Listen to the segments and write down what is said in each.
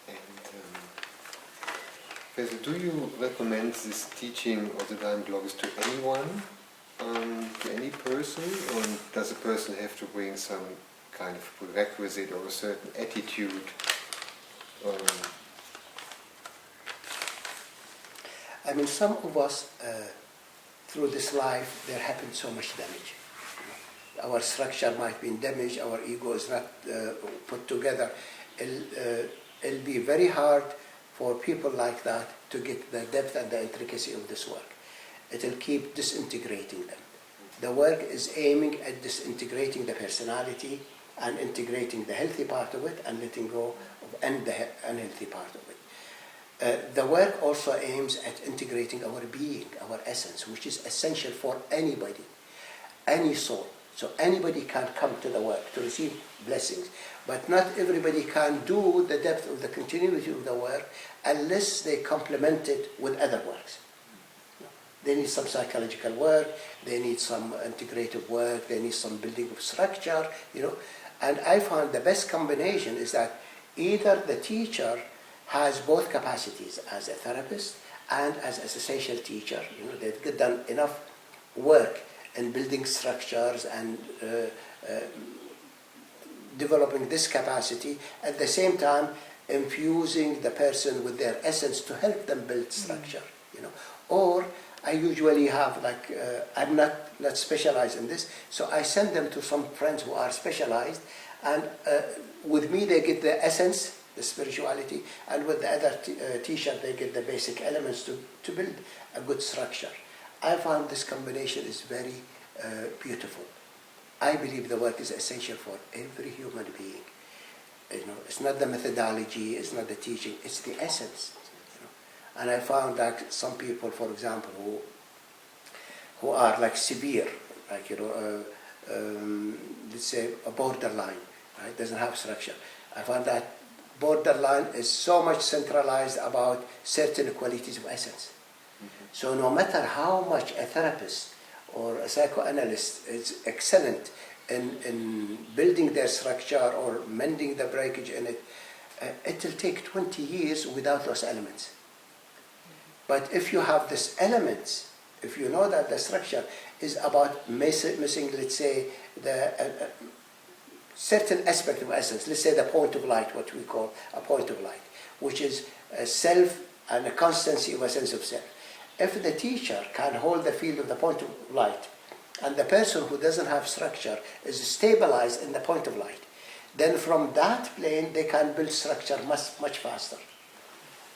And Faisal, do you recommend this teaching of the Diamondlogos to anyone, to any person, or does a person have to bring some kind of prerequisite or a certain attitude? I mean, some of us, through this life, there happened so much damage. Our structure might be damaged, our ego is not put together. It'll be very hard for people like that to get the depth and the intricacy of this work. It'll keep disintegrating them. The work is aiming at disintegrating the personality and integrating the healthy part of it and letting go of the unhealthy part of it. The work also aims at integrating our being, our essence, which is essential for anybody, any soul. So anybody can come to the work to receive blessings, but not everybody can do the depth of the continuity of the work unless they complement it with other works. They need some psychological work, they need some integrative work, they need some building of structure, And I found the best combination is that either the teacher has both capacities as a therapist and as a essential teacher. They've done enough work in building structures and developing this capacity, at the same time infusing the person with their essence to help them build structure. Or I usually have I'm not specialized in this, so I send them to some friends who are specialized, and with me they get the essence, the spirituality, and with the other teacher they get the basic elements to build a good structure. I found this combination is very beautiful. I believe the work is essential for every human being. It's not the methodology, it's not the teaching, it's the essence. And I found that some people, for example, who are severe, let's say a borderline, right, doesn't have structure. I found that borderline is so much centralized about certain qualities of essence. So no matter how much a therapist or a psychoanalyst is excellent in building their structure or mending the breakage in it, it will take 20 years without those elements. But if you have these elements, if you know that the structure is about missing, let's say, the certain aspect of essence, let's say the point of light, what we call a point of light, which is a self and a constancy of a sense of self. If the teacher can hold the field of the point of light, and the person who doesn't have structure is stabilized in the point of light, then from that plane they can build structure much faster.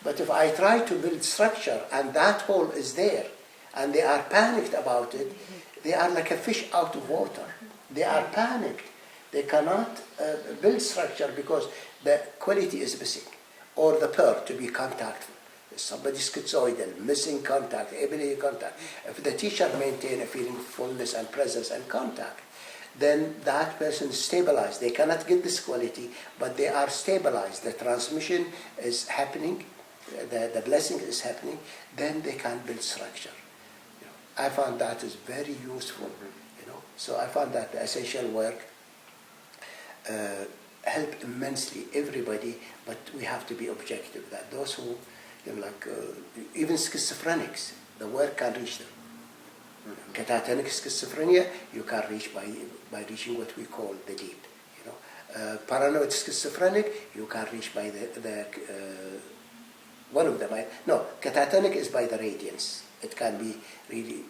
But if I try to build structure and that hole is there, and they are panicked about it, they are like a fish out of water. They are panicked. They cannot build structure because the quality is missing, or the pearl to be contactful. Somebody schizoidal, missing contact, ability to contact. If the teacher maintains a feeling of fullness and presence and contact, then that person is stabilized. They cannot get this quality, but they are stabilized. The transmission is happening, the blessing is happening, then they can build structure. I found that is very useful. So I found that the essential work help immensely everybody, but we have to be objective. That those who, even schizophrenics, the work can reach them. Catatonic schizophrenia, you can reach by reaching what we call the deep. Paranoid schizophrenic, you can reach by the one of them. Catatonic is by the radiance. It can be really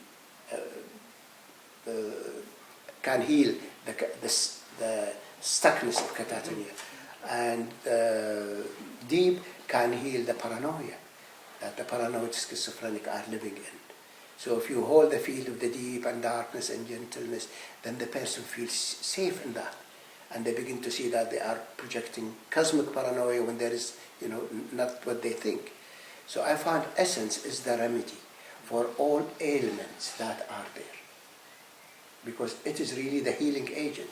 can heal the stuckness of catatonia, and deep can heal the paranoia that the paranoid schizophrenic are living in. So if you hold the field of the deep and darkness and gentleness, then the person feels safe in that, and they begin to see that they are projecting cosmic paranoia when there is, not what they think. So I found essence is the remedy for all ailments that are there, because it is really the healing agent.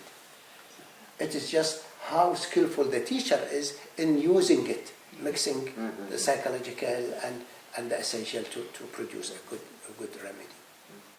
It is just how skillful the teacher is in using it, mixing the psychological and the essential to produce a good remedy.